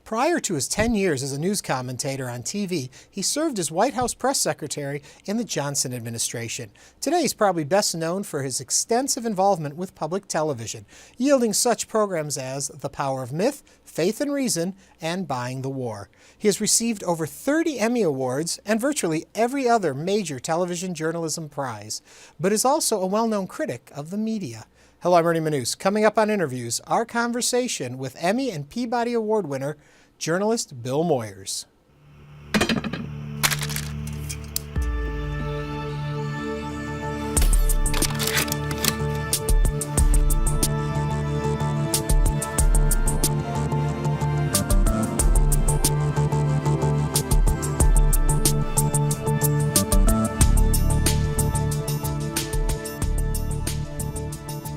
Prior to his 10 years as a news commentator on TV, he served as White House press secretary in the Johnson administration. Today, he's probably best known for his extensive involvement with public television, yielding such programs as The Power of Myth, Faith and Reason, and Buying the War. He has received over 30 Emmy Awards and virtually every other major television journalism prize, but is also a well-known critic of the media. Hello, I'm Ernie Manouse. Coming up on InnerVIEWS, our conversation with Emmy and Peabody Award winner, journalist Bill Moyers.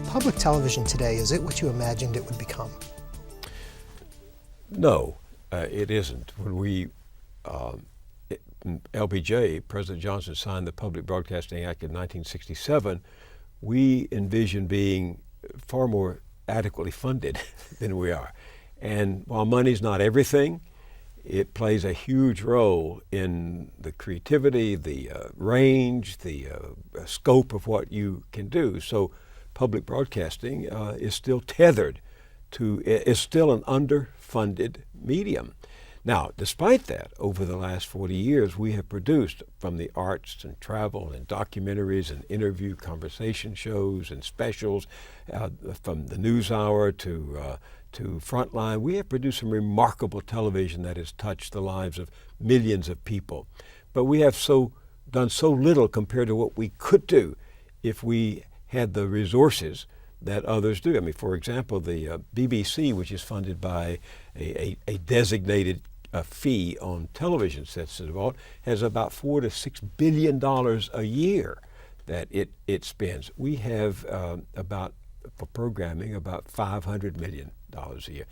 Public television today, is it what you imagined it would become? No, it isn't. When LBJ, President Johnson, signed the Public Broadcasting Act in 1967, we envisioned being far more adequately funded than we are. And while money's not everything, it plays a huge role in the creativity, the range, the scope of what you can do. So public broadcasting is still tethered to, is still an underfunded medium. Now, despite that, over the last 40 years, we have produced from the arts and travel and documentaries and interview conversation shows and specials, from the news hour to Frontline. We have produced some remarkable television that has touched the lives of millions of people. But we have done so little compared to what we could do if we had the resources that others do. I mean, for example, the BBC, which is funded by a designated fee on television sets involved, has about $4 to $6 billion a year that it spends. We have for programming, about $500 million a year.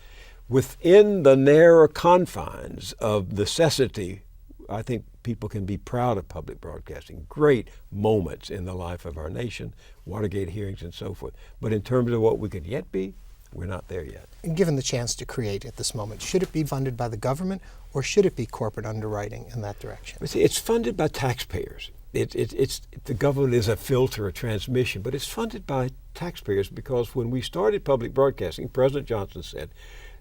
Within the narrow confines of necessity, I think people can be proud of public broadcasting. Great moments in the life of our nation, Watergate hearings and so forth. But in terms of what we could yet be, we're not there yet. And given the chance to create at this moment, should it be funded by the government or should it be corporate underwriting in that direction? See, it's funded by taxpayers. The government is a filter, a transmission, but it's funded by taxpayers because when we started public broadcasting, President Johnson said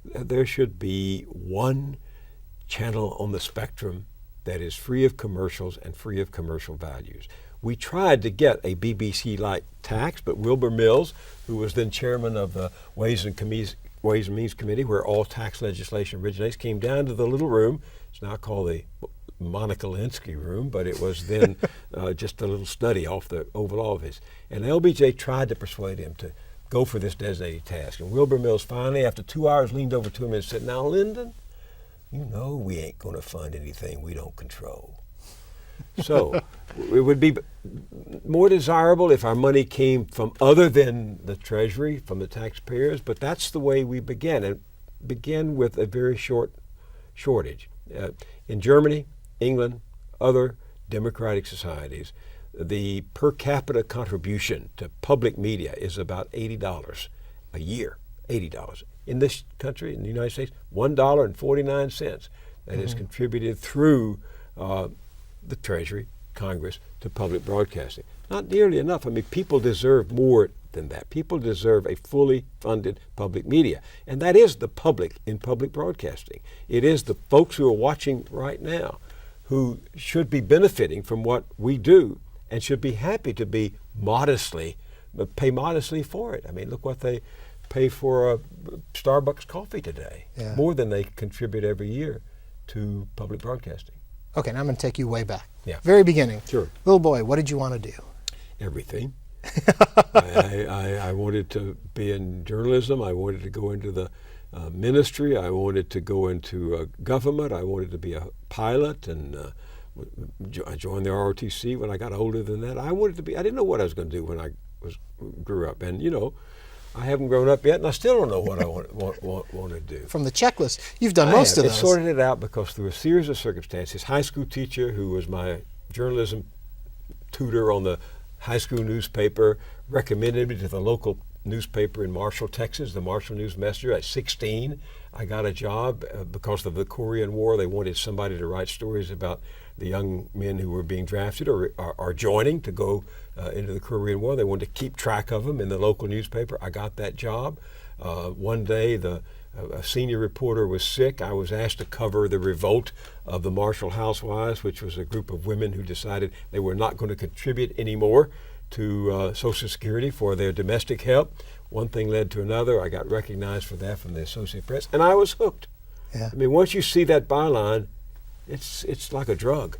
there should be one channel on the spectrum that is free of commercials and free of commercial values. We tried to get a BBC-like tax, but Wilbur Mills, who was then chairman of the Ways and Means Committee, where all tax legislation originates, came down to the little room. It's now called the Monica Lewinsky room, but it was then just a little study off the Oval Office. And LBJ tried to persuade him to go for this designated task. And Wilbur Mills finally, after 2 hours, leaned over to him and said, "Now, Lyndon, you know we ain't going to fund anything we don't control." So it would be more desirable if our money came from other than the Treasury, from the taxpayers, but that's the way we began, and began with a very shortage. In Germany, England, other democratic societies, the per capita contribution to public media is about $80 a year, $80. In this country, in the United States, $1.49 that is contributed through the Treasury, Congress, to public broadcasting. Not nearly enough. I mean, people deserve more than that. People deserve a fully funded public media. And that is the public in public broadcasting. It is the folks who are watching right now who should be benefiting from what we do and should be happy to be pay modestly for it. I mean, look what they pay for a Starbucks coffee today, more than they contribute every year to public broadcasting. Okay, now I'm going to take you way back. Yeah. Very beginning. Sure. Little boy, what did you want to do? Everything. I wanted to be in journalism. I wanted to go into the ministry. I wanted to go into government. I wanted to be a pilot, and I joined the ROTC when I got older than that. I didn't know what I was going to do when I grew up. And, I haven't grown up yet, and I still don't know what I want to do. From the checklist, you've done most of those. I sorted it out because through a series of circumstances, high school teacher who was my journalism tutor on the high school newspaper recommended me to the local newspaper in Marshall, Texas, the Marshall News Messenger. At 16, I got a job because of the Korean War. They wanted somebody to write stories about the young men who were being drafted or are joining to go into the Korean War. They wanted to keep track of them in the local newspaper. I got that job. One day, a senior reporter was sick. I was asked to cover the revolt of the Marshall Housewives, which was a group of women who decided they were not going to contribute anymore to Social Security for their domestic help. One thing led to another. I got recognized for that from the Associated Press, and I was hooked. Yeah. I mean, once you see that byline, it's like a drug,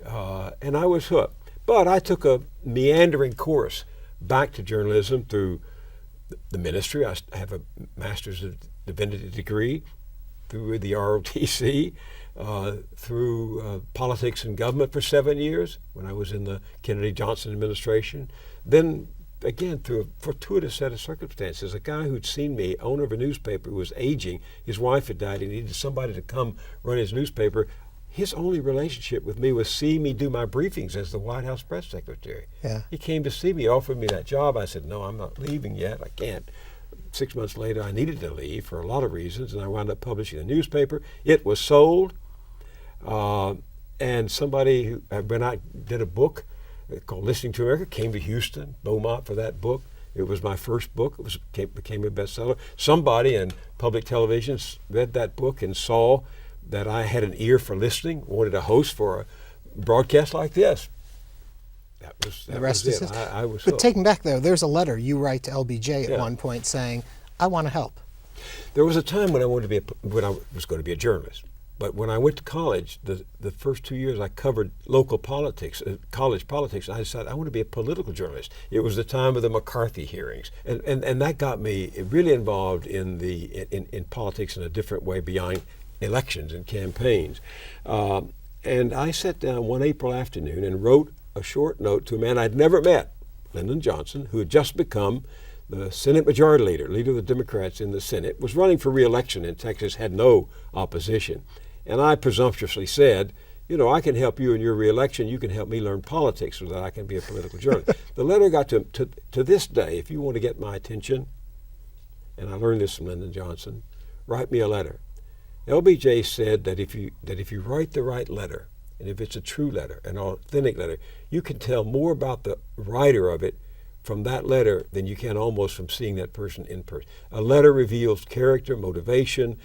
and I was hooked. But I took a meandering course back to journalism through the ministry. I have a Master's of Divinity degree, through the ROTC, through politics and government for 7 years when I was in the Kennedy Johnson administration. Then again, through a fortuitous set of circumstances, a guy who'd seen me, owner of a newspaper who was aging, his wife had died, and he needed somebody to come run his newspaper. His only relationship with me was seeing me do my briefings as the White House press secretary. Yeah. He came to see me, offered me that job. I said, no, I'm not leaving yet. I can't. 6 months later, I needed to leave for a lot of reasons, and I wound up publishing a newspaper. It was sold, and somebody who, when I did a book called Listening to America, came to Houston, Beaumont, for that book. It was my first book. It became a bestseller. Somebody in public television read that book and saw that I had an ear for listening, wanted a host for a broadcast like this. That was it. I was But hooked. taking back, though, there's a letter you write to LBJ at one point saying, I want to help. There was a time when I was going to be a journalist. But when I went to college, the first 2 years I covered local politics, college politics, and I decided I want to be a political journalist. It was the time of the McCarthy hearings, and that got me really involved in politics in a different way beyond elections and campaigns. And I sat down one April afternoon and wrote a short note to a man I'd never met, Lyndon Johnson, who had just become the Senate Majority Leader of the Democrats in the Senate, was running for re-election in Texas, had no opposition. And I presumptuously said, you know, I can help you in your re-election. You can help me learn politics so that I can be a political journalist. The letter got to this day, if you want to get my attention, and I learned this from Lyndon Johnson, write me a letter. LBJ said that if you write the right letter, and if it's a true letter, an authentic letter, you can tell more about the writer of it from that letter than you can almost from seeing that person in person. A letter reveals character, motivation,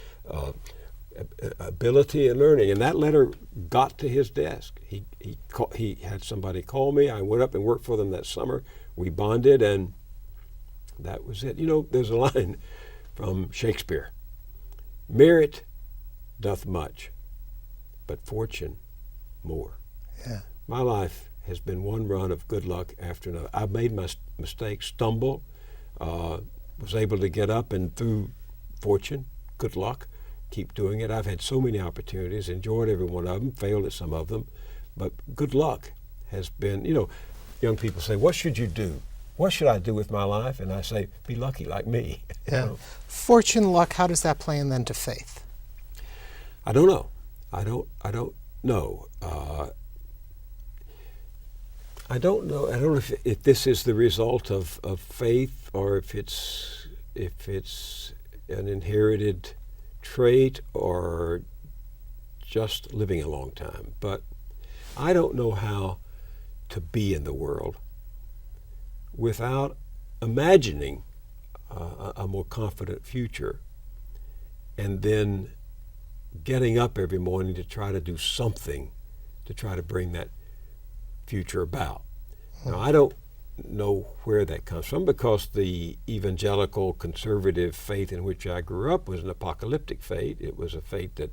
ability, and learning. And that letter got to his desk. He had somebody call me. I went up and worked for them that summer. We bonded, and that was it. You know, there's a line from Shakespeare: merit doth much, but fortune more. Yeah. My life has been one run of good luck after another. I've made my mistakes, stumble, was able to get up, and through fortune, good luck, keep doing it. I've had so many opportunities, enjoyed every one of them, failed at some of them, but good luck has been, you know, young people say, what should you do? What should I do with my life? And I say, be lucky like me. Yeah. You know? Fortune, luck, how does that play in then to faith? I don't know. I don't know. I don't know. I don't know if this is the result of faith or if it's an inherited trait or just living a long time. But I don't know how to be in the world without imagining a more confident future and then getting up every morning to try to do something to try to bring that future about. Now, I don't know where that comes from because the evangelical conservative faith in which I grew up was an apocalyptic faith. It was a faith that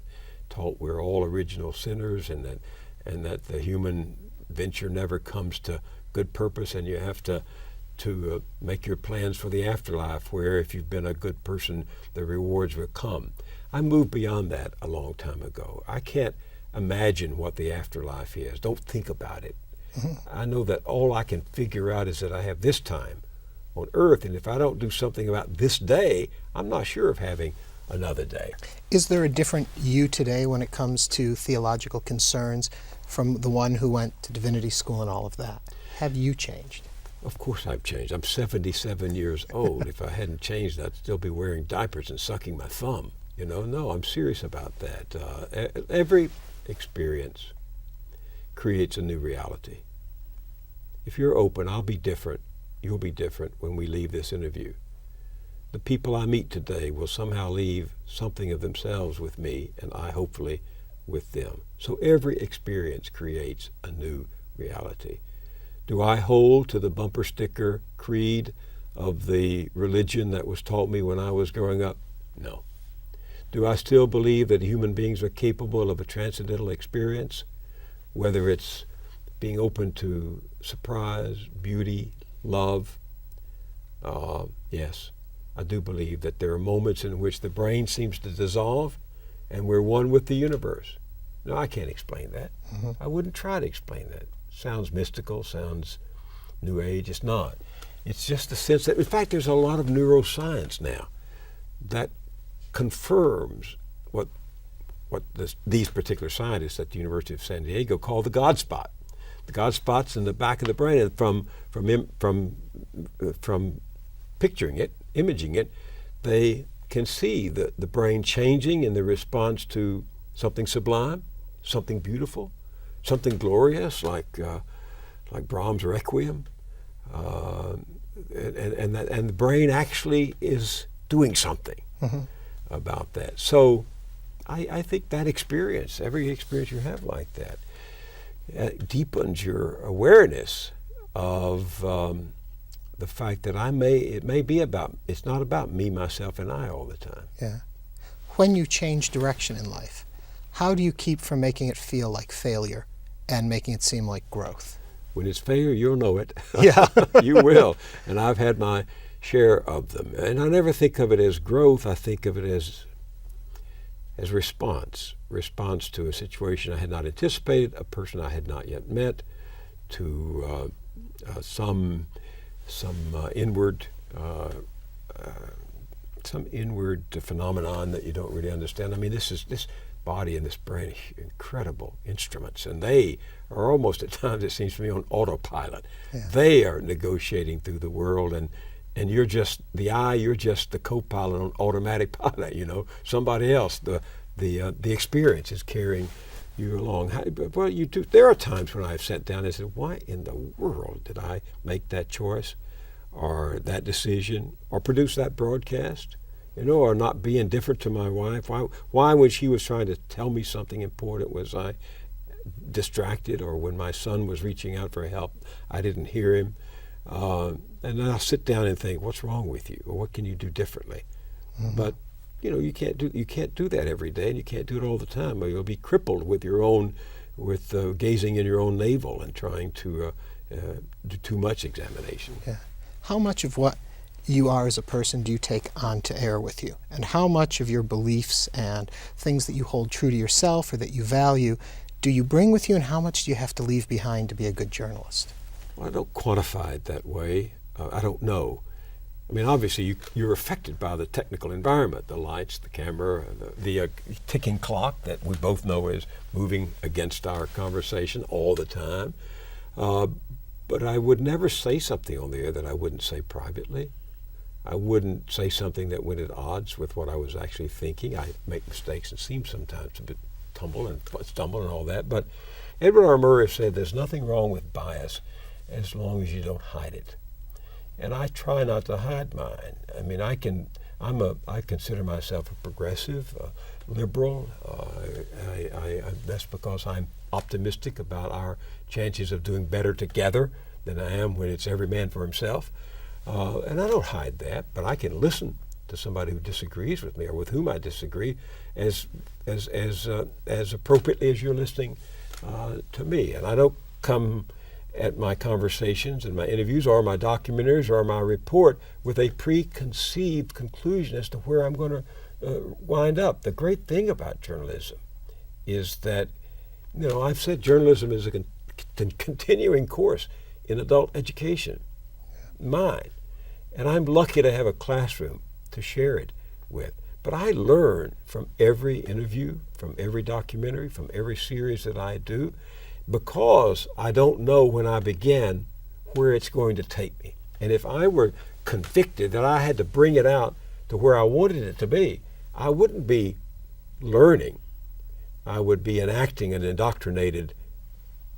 taught we're all original sinners and that the human venture never comes to good purpose, and you have to make your plans for the afterlife where if you've been a good person, the rewards will come. I moved beyond that a long time ago. I can't imagine what the afterlife is. Don't think about it. Mm-hmm. I know that all I can figure out is that I have this time on earth, and if I don't do something about this day, I'm not sure of having another day. Is there a different you today when it comes to theological concerns from the one who went to divinity school and all of that? Have you changed? Of course I've changed. I'm 77 years old. If I hadn't changed, I'd still be wearing diapers and sucking my thumb. No, I'm serious about that. Every experience creates a new reality. If you're open, I'll be different. You'll be different when we leave this interview. The people I meet today will somehow leave something of themselves with me, and I hopefully with them. So every experience creates a new reality. Do I hold to the bumper sticker creed of the religion that was taught me when I was growing up? No. Do I still believe that human beings are capable of a transcendental experience, whether it's being open to surprise, beauty, love? Yes, I do believe that there are moments in which the brain seems to dissolve and we're one with the universe. No, I can't explain that. I wouldn't try to explain that. Sounds mystical, sounds New Age. It's not. It's just the sense that, in fact, there's a lot of neuroscience now that confirms what these particular scientists at the University of San Diego call the God spot. The God spot's in the back of the brain, and from picturing it, imaging it, they can see the brain changing in the response to something sublime, something beautiful, something glorious like Brahms' Requiem, and the brain actually is doing something about that. So I think that experience, every experience you have like that, deepens your awareness of the fact that it's not about me, myself, and I all the time. Yeah. When you change direction in life, how do you keep from making it feel like failure and making it seem like growth? When it's failure, you'll know it. Yeah. You will. And I've had my share of them. And I never think of it as growth. I think of it as response to a situation I had not anticipated, a person I had not yet met, to some inward phenomenon that you don't really understand. I mean, this body and this brain are incredible instruments, and they are almost at times, it seems to me, on autopilot. Yeah. They are negotiating through the world, and you're just you're just the co-pilot on automatic pilot. Somebody else, the experience is carrying you along. Well, you do. There are times when I've sat down and said, why in the world did I make that choice or that decision or produce that broadcast? Or not be indifferent to my wife. Why when she was trying to tell me something important was I distracted, or when my son was reaching out for help, I didn't hear him. And then I'll sit down and think, what's wrong with you? Or what can you do differently? But you can't do that every day, and you can't do it all the time, or you'll be crippled with gazing in your own navel and trying to do too much examination. Yeah. How much of what you are as a person do you take onto air with you? And how much of your beliefs and things that you hold true to yourself or that you value do you bring with you, and how much do you have to leave behind to be a good journalist? Well, I don't quantify it that way. I don't know. I mean, obviously, you're affected by the technical environment, the lights, the camera, the ticking clock that we both know is moving against our conversation all the time. But I would never say something on the air that I wouldn't say privately. I wouldn't say something that went at odds with what I was actually thinking. I make mistakes and seem sometimes a bit stumble and all that. But Edward R. Murray said there's nothing wrong with bias as long as you don't hide it. And I try not to hide mine. I mean, I consider myself a progressive, liberal. That's because I'm optimistic about our chances of doing better together than I am when it's every man for himself. And I don't hide that, but I can listen to somebody who disagrees with me or with whom I disagree as appropriately as you're listening to me. And I don't come at my conversations and my interviews or my documentaries or my report with a preconceived conclusion as to where I'm going to wind up. The great thing about journalism is that, I've said journalism is a continuing course in adult education. Mine. And I'm lucky to have a classroom to share it with. But I learn from every interview, from every documentary, from every series that I do, because I don't know when I began where it's going to take me. And if I were convicted that I had to bring it out to where I wanted it to be, I wouldn't be learning. I would be enacting an indoctrinated,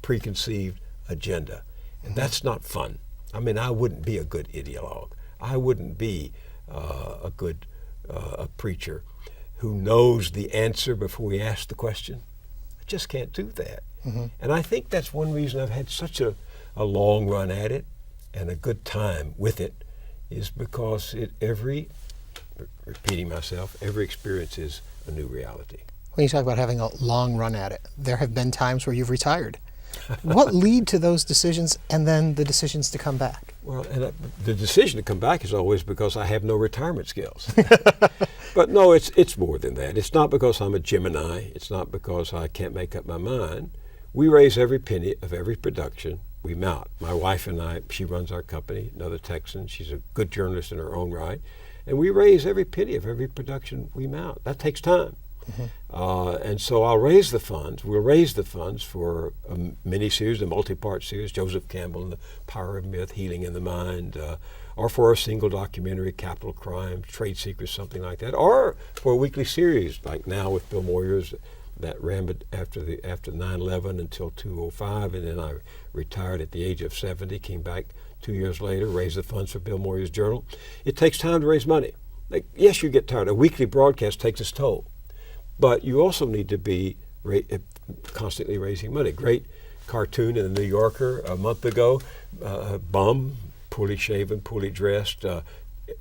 preconceived agenda. And that's not fun. I mean, I wouldn't be a good ideologue. I wouldn't be a good a preacher who knows the answer before he asks the question. I just can't do that. And I think that's one reason I've had such a long run at it and a good time with it, is because repeating myself, every experience is a new reality. When you talk about having a long run at it, there have been times where you've retired. What lead to those decisions and then the decisions to come back? Well, and the decision to come back is always because I have no retirement skills. But no, it's more than that. It's not because I'm a Gemini. It's not because I can't make up my mind. We raise every penny of every production we mount. My wife and I, she runs our company, another Texan. She's a good journalist in her own right. And we raise every penny of every production we mount. That takes time. And so I'll raise the funds. We'll raise the funds for a mini-series, a multi-part series, Joseph Campbell and the Power of Myth, Healing in the Mind, or for a single documentary, Capital Crime, Trade Secrets, something like that, or for a weekly series, like now with Bill Moyers, that ran after 9/11 until 2005, and then I retired at the age of 70, came back 2 years later, raised the funds for Bill Moyers' Journal. It takes time to raise money. Like, yes, you get tired. A weekly broadcast takes its toll. But you also need to be constantly raising money. Great cartoon in the New Yorker a month ago, bum, poorly shaven, poorly dressed,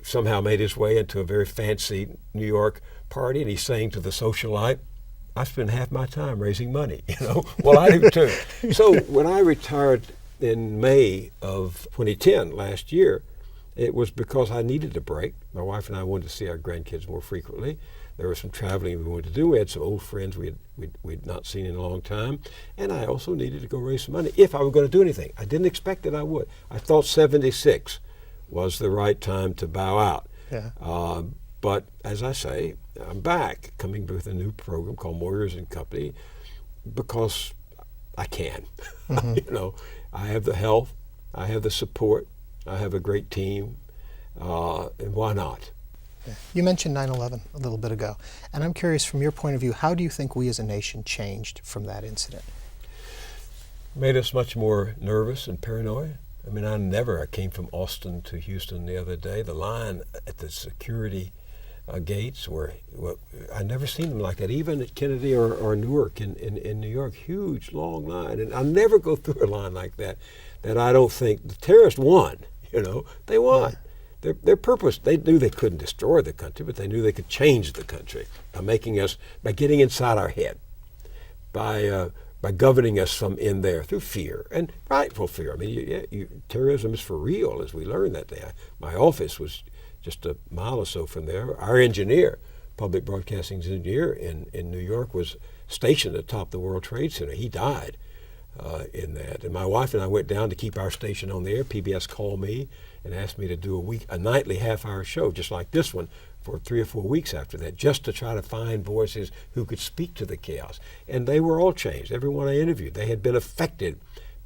somehow made his way into a very fancy New York party, and he's saying to the socialite, I spend half my time raising money, Well, I do too. So when I retired in May of 2010, last year, it was because I needed a break. My wife and I wanted to see our grandkids more frequently. There was some traveling we wanted to do. We had some old friends we'd not seen in a long time. And I also needed to go raise some money if I were going to do anything. I didn't expect that I would. I thought 76 was the right time to bow out. Yeah. But as I say, I'm back, coming with a new program called Moyers and Company, because I can. I have the health, I have the support, I have a great team, and why not? You mentioned 9/11 a little bit ago, and I'm curious, from your point of view, how do you think we as a nation changed from that incident? Made us much more nervous and paranoid. I mean, I came from Austin to Houston the other day. The line at the security gates I'd never seen them like that, even at Kennedy or Newark in New York. Huge, long line. And I'll never go through a line like that I don't think the terrorists won. They won. Yeah. Their purpose, they knew they couldn't destroy the country, but they knew they could change the country by getting inside our head, by governing us from in there through fear, and rightful fear. I mean, terrorism is for real, as we learned that day. My office was just a mile or so from there. Our engineer, public broadcasting engineer in New York, was stationed atop the World Trade Center. He died in that. And my wife and I went down to keep our station on the air. PBS called me and asked me to do a nightly half-hour show, just like this one, for 3 or 4 weeks after that, just to try to find voices who could speak to the chaos. And they were all changed. Everyone I interviewed, they had been affected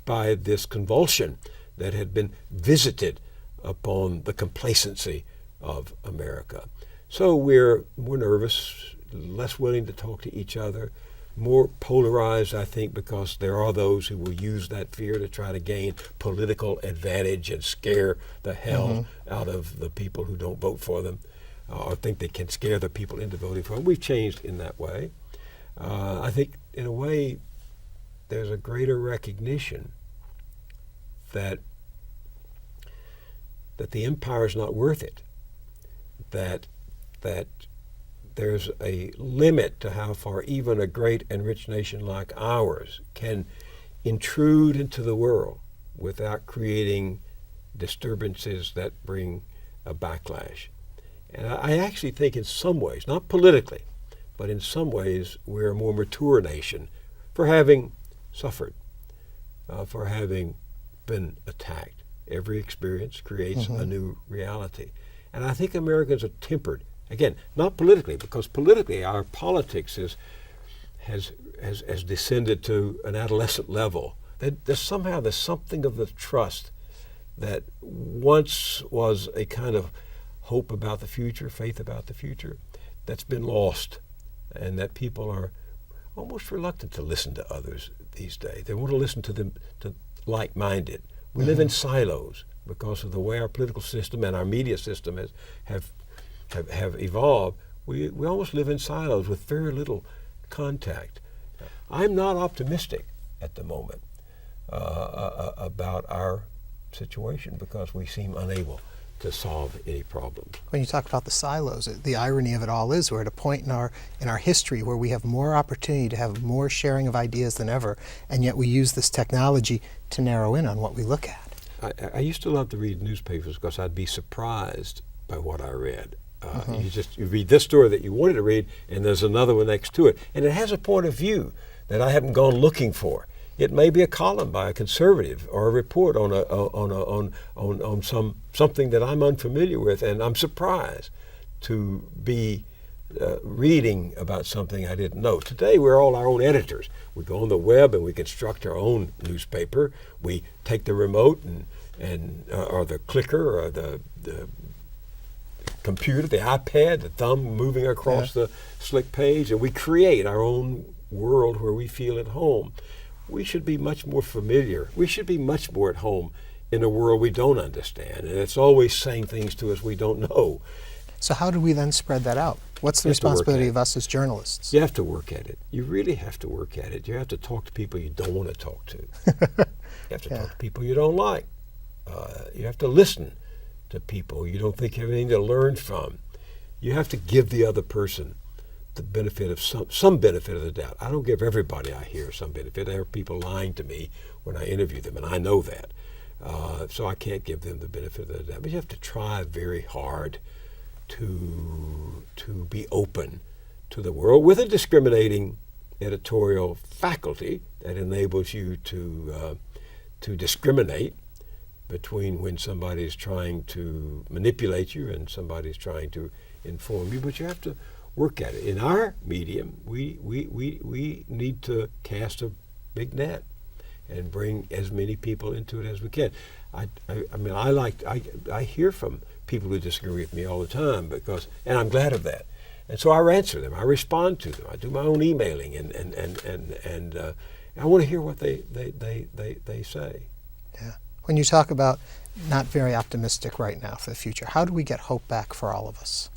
by this convulsion that had been visited upon the complacency of America. So we're more nervous, less willing to talk to each other, more polarized, I think, because there are those who will use that fear to try to gain political advantage and scare the hell out of the people who don't vote for them, or think they can scare the people into voting for them. We've changed in that way. I think, in a way, there's a greater recognition that the empire is not worth it, that there's a limit to how far even a great and rich nation like ours can intrude into the world without creating disturbances that bring a backlash. And I actually think in some ways, not politically, but in some ways, we're a more mature nation for having suffered, for having been attacked. Every experience creates a new reality. And I think Americans are tempered. Again, not politically, because politically our politics has descended to an adolescent level. There's something of the trust that once was a kind of hope about the future, faith about the future, that's been lost, and that people are almost reluctant to listen to others these days. They want to listen to them, to like-minded. We live in silos because of the way our political system and our media system have evolved. We almost live in silos with very little contact. I'm not optimistic at the moment about our situation because we seem unable to solve any problems. When you talk about the silos, the irony of it all is we're at a point in our history where we have more opportunity to have more sharing of ideas than ever, and yet we use this technology to narrow in on what we look at. I used to love to read newspapers because I'd be surprised by what I read. You read this story that you wanted to read, and there's another one next to it, and it has a point of view that I haven't gone looking for. It may be a column by a conservative or a report on something that I'm unfamiliar with, and I'm surprised to be reading about something I didn't know. Today we're all our own editors. We go on the web and we construct our own newspaper. We take the remote or the clicker or the computer, the iPad, the thumb moving across the slick page, and we create our own world where we feel at home. We should be much more familiar. We should be much more at home in a world we don't understand, and it's always saying things to us we don't know. So how do we then spread that out? What's the responsibility of us as journalists? You have to work at it. You really have to work at it. You have to talk to people you don't want to talk to. You have to talk to people you don't like. You have to listen to people you don't think you have anything to learn from. You have to give the other person the benefit of some benefit of the doubt. I don't give everybody I hear some benefit. There are people lying to me when I interview them, and I know that. So I can't give them the benefit of the doubt. But you have to try very hard to be open to the world with a discriminating editorial faculty that enables you to discriminate between when somebody's trying to manipulate you and somebody's trying to inform you. But you have to work at it. In our medium, we need to cast a big net and bring as many people into it as we can. I hear from people who disagree with me all the time and I'm glad of that. And so I answer them. I respond to them. I do my own emailing, and I want to hear what they say. Yeah. When you talk about not very optimistic right now for the future, how do we get hope back for all of us?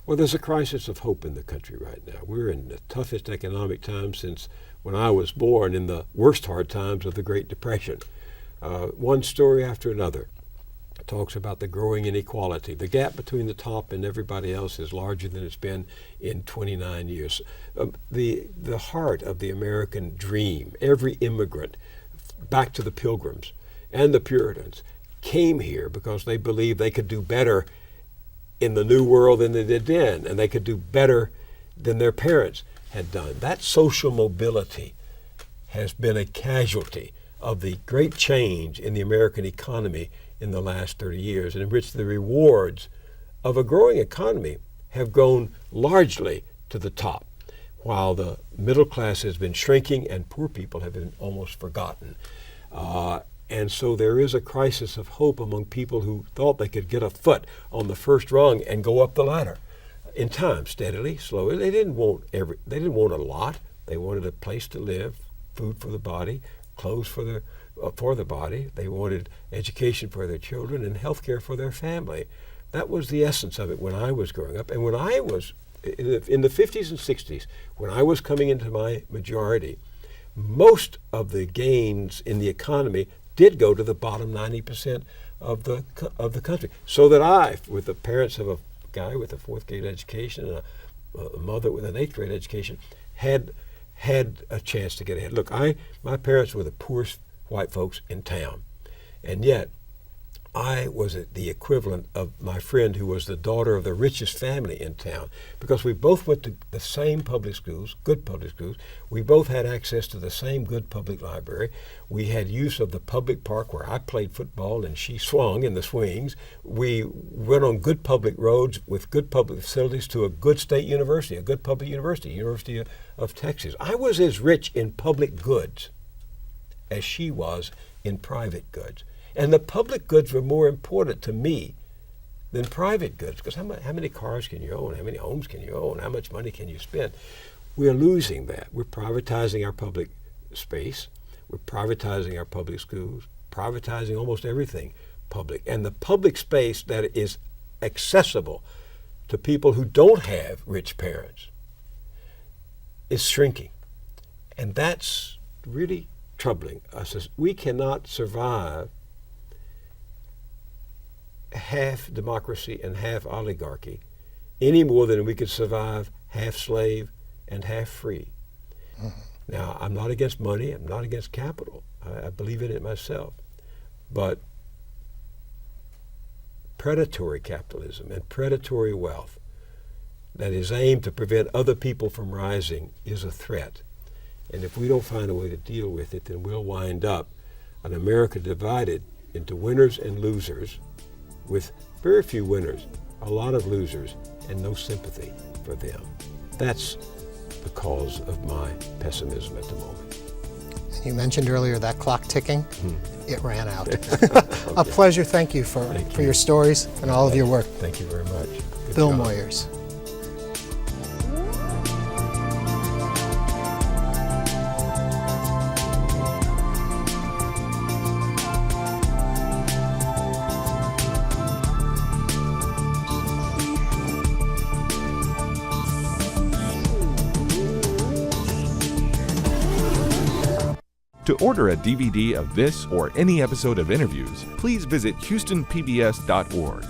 Well, there's a crisis of hope in the country right now. We're in the toughest economic times since when I was born, in the worst hard times of the Great Depression. One story after another talks about the growing inequality. The gap between the top and everybody else is larger than it's been in 29 years. The heart of the American dream, every immigrant, back to the Pilgrims and the Puritans, came here because they believed they could do better in the New World than they did then, and they could do better than their parents had done. That social mobility has been a casualty of the great change in the American economy in the last 30 years, in which the rewards of a growing economy have grown largely to the top, while the middle class has been shrinking and poor people have been almost forgotten. And so there is a crisis of hope among people who thought they could get a foot on the first rung and go up the ladder in time, steadily, slowly. They didn't want a lot. They wanted a place to live, food for the body, clothes for the body. They wanted education for their children and health care for their family. That was the essence of it when I was growing up. And when I was in the 50s and 60s, when I was coming into my majority, most of the gains in the economy did go to the bottom 90% of the country. So that I, with the parents of a guy with a 4th grade education and a mother with an 8th grade education, had a chance to get ahead. Look, my parents were the poorest white folks in town, and yet I was the equivalent of my friend who was the daughter of the richest family in town, because we both went to the same public schools, good public schools. We both had access to the same good public library. We had use of the public park where I played football and she swung in the swings. We went on good public roads with good public facilities to a good state university, a good public university, University of Texas. I was as rich in public goods as she was in private goods. And the public goods were more important to me than private goods, because how many cars can you own? How many homes can you own? How much money can you spend? We're losing that. We're privatizing our public space. We're privatizing our public schools, privatizing almost everything public. And the public space that is accessible to people who don't have rich parents is shrinking. And that's really troubling us. We cannot survive half democracy and half oligarchy any more than we could survive half slave and half free. Mm-hmm. Now, I'm not against money. I'm not against capital. I believe in it myself. But predatory capitalism and predatory wealth that is aimed to prevent other people from rising is a threat. And if we don't find a way to deal with it, then we'll wind up an America divided into winners and losers, with very few winners, a lot of losers, and no sympathy for them. That's the cause of my pessimism at the moment. You mentioned earlier that clock ticking. It ran out. Okay. A pleasure. Thank you for your stories and all of your work. Thank you very much. Good Bill job. Moyers. To order a DVD of this or any episode of InnerVIEWS, please visit HoustonPBS.org.